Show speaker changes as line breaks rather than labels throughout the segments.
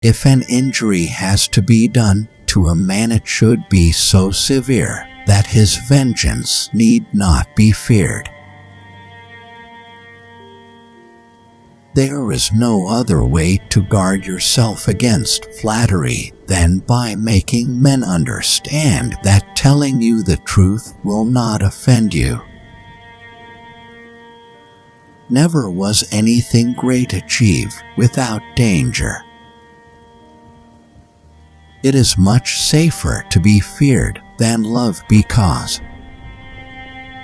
If an injury has to be done to a man, it should be so severe that his vengeance need not be feared. There is no other way to guard yourself against flattery than by making men understand that telling you the truth will not offend you. Never was anything great achieved without danger. It is much safer to be feared than loved, because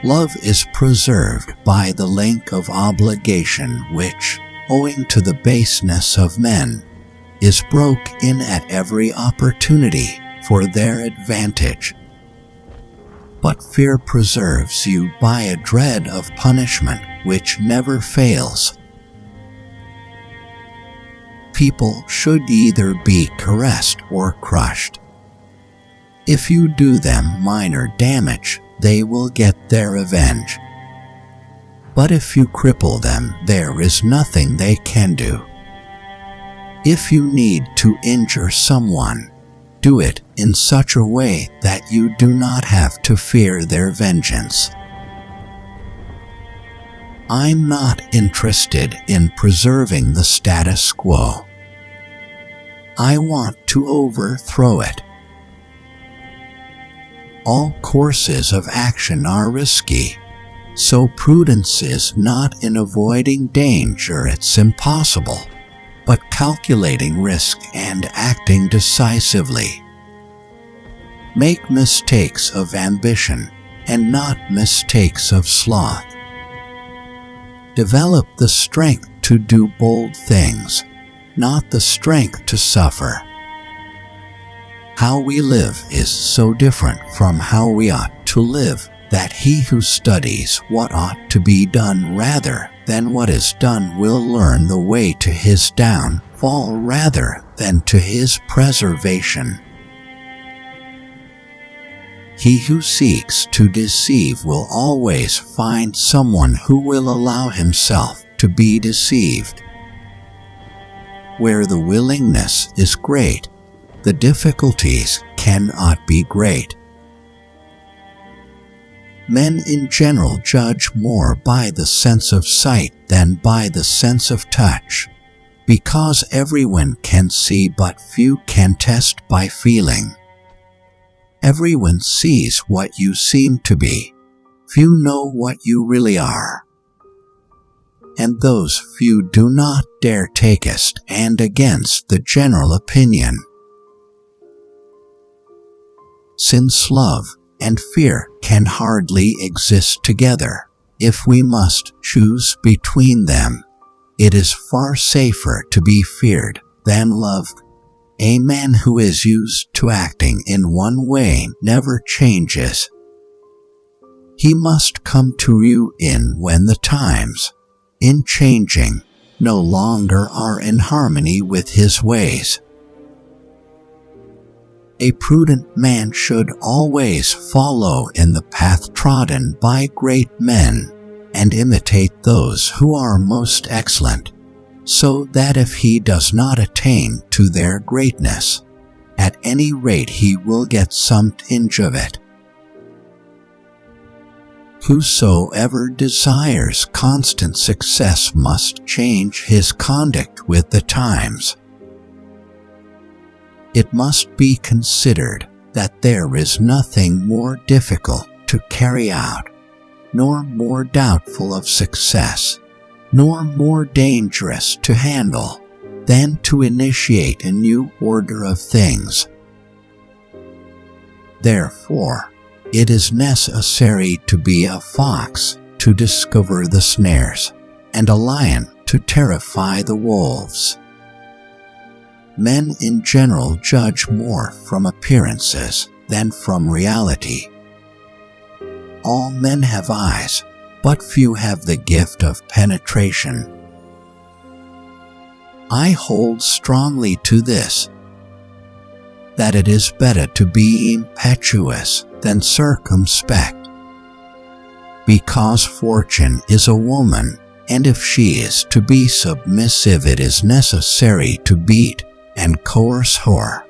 love is preserved by the link of obligation which, owing to the baseness of men, is broke in at every opportunity for their advantage. But fear preserves you by a dread of punishment which never fails. People should either be caressed or crushed. If you do them minor damage, they will get their revenge. But if you cripple them, there is nothing they can do. If you need to injure someone, do it in such a way that you do not have to fear their vengeance. I'm not interested in preserving the status quo. I want to overthrow it. All courses of action are risky, so prudence is not in avoiding danger, it's impossible, but calculating risk and acting decisively. Make mistakes of ambition and not mistakes of sloth. Develop the strength to do bold things, not the strength to suffer. How we live is so different from how we ought to live that he who studies what ought to be done rather than what is done will learn the way to his downfall rather than to his preservation. He who seeks to deceive will always find someone who will allow himself to be deceived. Where the willingness is great, the difficulties cannot be great. Men in general judge more by the sense of sight than by the sense of touch, because everyone can see but few can test by feeling. Everyone sees what you seem to be, few know what you really are. And those few do not dare take a stand against the general opinion. Since love and fear can hardly exist together, if we must choose between them, it is far safer to be feared than loved. A man who is used to acting in one way never changes. He must come to you in when the times, in changing, no longer are in harmony with his ways. A prudent man should always follow in the path trodden by great men, and imitate those who are most excellent, so that if he does not attain to their greatness, at any rate he will get some tinge of it. Whosoever desires constant success must change his conduct with the times. It must be considered that there is nothing more difficult to carry out, nor more doubtful of success, nor more dangerous to handle, than to initiate a new order of things. Therefore, it is necessary to be a fox to discover the snares, and a lion to terrify the wolves. Men in general judge more from appearances than from reality. All men have eyes, but few have the gift of penetration. I hold strongly to this, that it is better to be impetuous than circumspect. Because fortune is a woman, and if she is to be submissive, it is necessary to beat and coercer.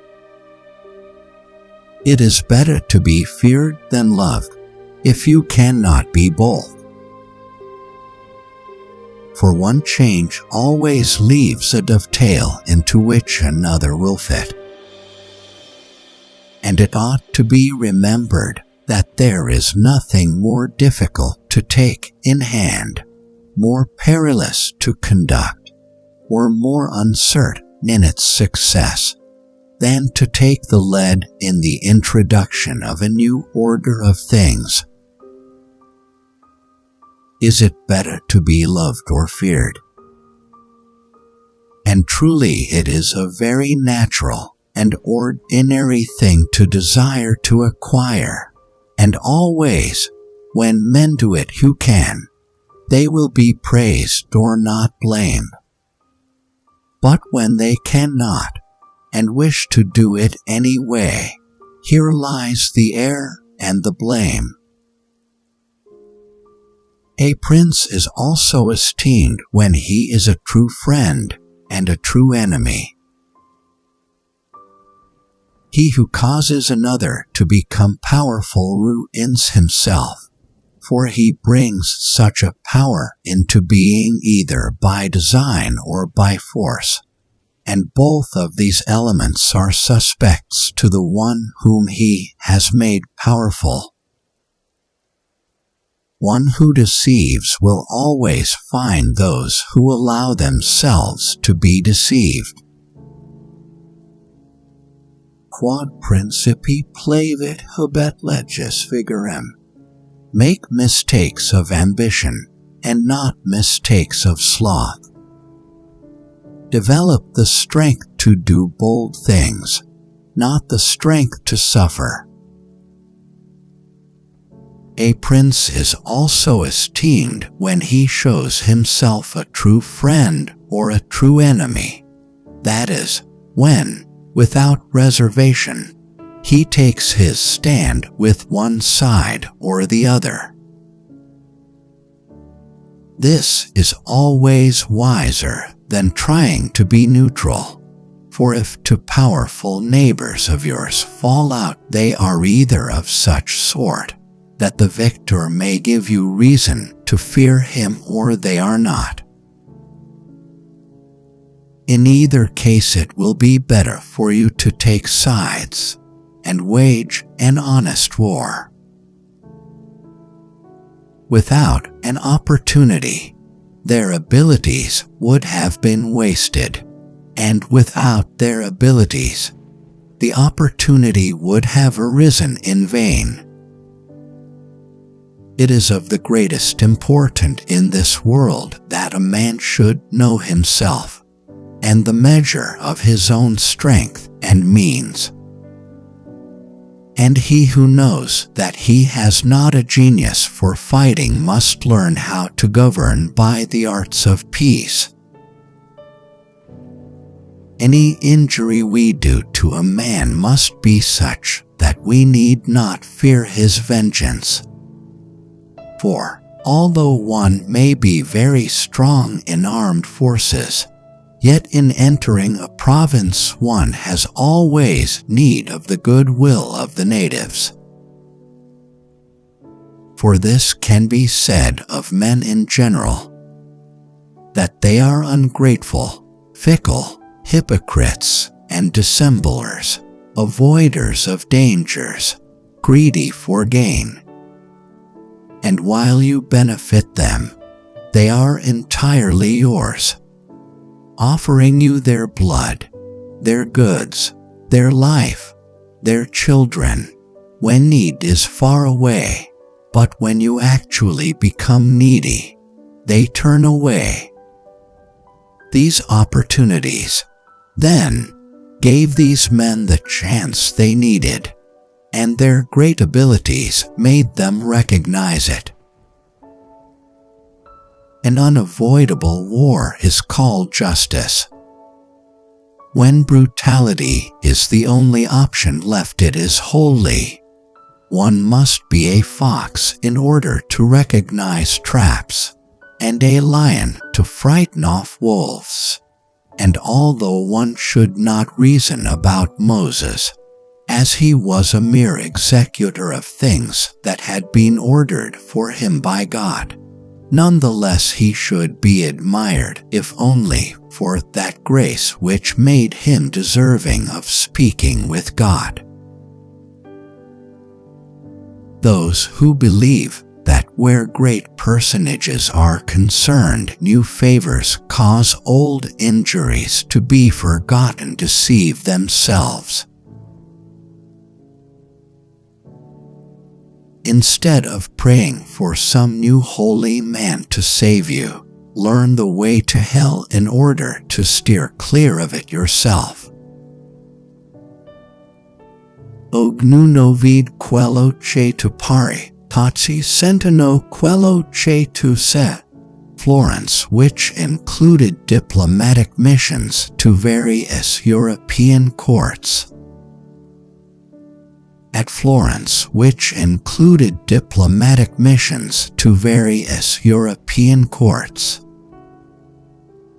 It is better to be feared than loved, if you cannot be both. For one change always leaves a dovetail into which another will fit. And it ought to be remembered that there is nothing more difficult to take in hand, more perilous to conduct, or more uncertain in its success, than to take the lead in the introduction of a new order of things. Is it better to be loved or feared? And truly it is a very natural and ordinary thing to desire to acquire, and always, when men do it who can, they will be praised or not blamed. But when they cannot, and wish to do it any way, here lies the error and the blame. A prince is also esteemed when he is a true friend and a true enemy. He who causes another to become powerful ruins himself, for he brings such a power into being either by design or by force, and both of these elements are suspects to the one whom he has made powerful. One who deceives will always find those who allow themselves to be deceived. Quod Principe plavit habet legis vigorem. Make mistakes of ambition, and not mistakes of sloth. Develop the strength to do bold things, not the strength to suffer. A prince is also esteemed when he shows himself a true friend or a true enemy. That is, when, without reservation, he takes his stand with one side or the other. This is always wiser than trying to be neutral, for if two powerful neighbors of yours fall out, they are either of such sort that the victor may give you reason to fear him, or they are not. In either case it will be better for you to take sides and wage an honest war. Without an opportunity, their abilities would have been wasted, and without their abilities, the opportunity would have arisen in vain. It is of the greatest importance in this world that a man should know himself, and the measure of his own strength and means. And he who knows that he has not a genius for fighting must learn how to govern by the arts of peace. Any injury we do to a man must be such that we need not fear his vengeance. For, although one may be very strong in armed forces, yet in entering a province one has always need of the goodwill of the natives. For this can be said of men in general, that they are ungrateful, fickle, hypocrites, and dissemblers, avoiders of dangers, greedy for gain. And while you benefit them, they are entirely yours, offering you their blood, their goods, their life, their children, when need is far away, but when you actually become needy, they turn away. These opportunities, then, gave these men the chance they needed, and their great abilities made them recognize it. An unavoidable war is called justice. When brutality is the only option left, it is wholly. One must be a fox in order to recognize traps, and a lion to frighten off wolves. And although one should not reason about Moses, as he was a mere executor of things that had been ordered for him by God, nonetheless he should be admired, if only for that grace which made him deserving of speaking with God. Those who believe that where great personages are concerned, new favors cause old injuries to be forgotten deceive themselves. Instead of praying for some new holy man to save you, learn the way to hell in order to steer clear of it yourself. Ognuno vid quello che tu pari, tazzi sentono quello che tu sei. Florence, which included diplomatic missions to various European courts. At Florence, which included diplomatic missions to various European courts.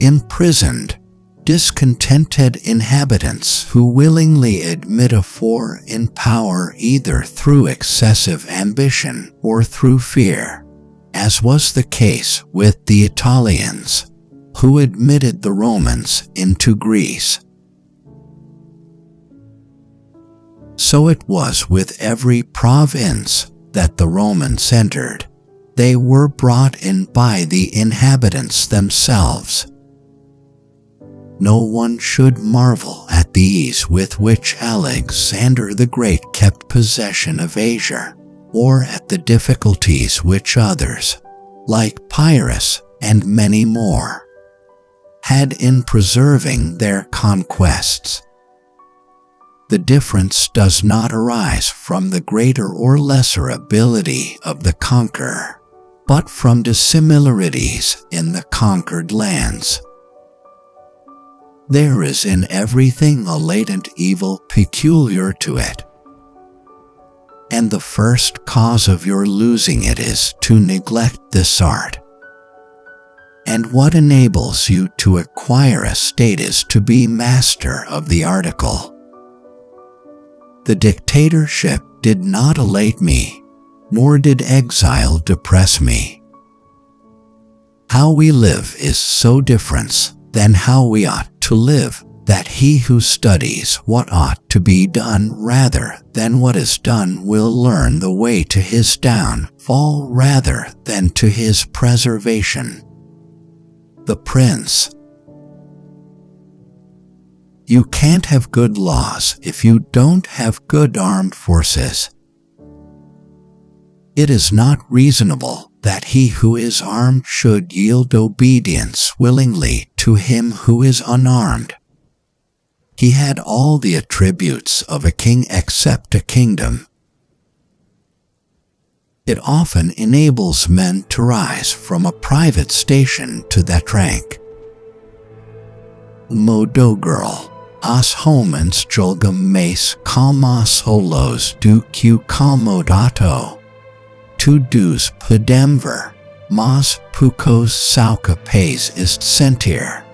Imprisoned, discontented inhabitants who willingly admit a foreign power either through excessive ambition or through fear, as was the case with the Italians, who admitted the Romans into Greece. So it was with every province that the Romans entered. They were brought in by the inhabitants themselves. No one should marvel at the ease with which Alexander the Great kept possession of Asia, or at the difficulties which others, like Pyrrhus and many more, had in preserving their conquests. The difference does not arise from the greater or lesser ability of the conqueror, but from dissimilarities in the conquered lands. There is in everything a latent evil peculiar to it, and the first cause of your losing it is to neglect this art. And what enables you to acquire a state is to be master of the article. The dictatorship did not elate me, nor did exile depress me. How we live is so different than how we ought to live, that he who studies what ought to be done rather than what is done will learn the way to his downfall rather than to his preservation. The Prince. You can't have good laws if you don't have good armed forces. It is not reasonable that he who is armed should yield obedience willingly to him who is unarmed. He had all the attributes of a king except a kingdom. It often enables men to rise from a private station to that rank. Modogirl, as homens julgam mais calmas holos ducu calmodato. Tu dus podemver, mas pucos saucapes ist sentir.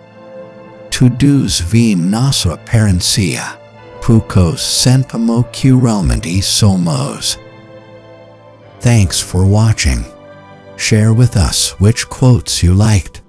Tu dus vim nasa parencia, pucos sentamo curalmente somos. Thanks for watching. Share with us which quotes you liked.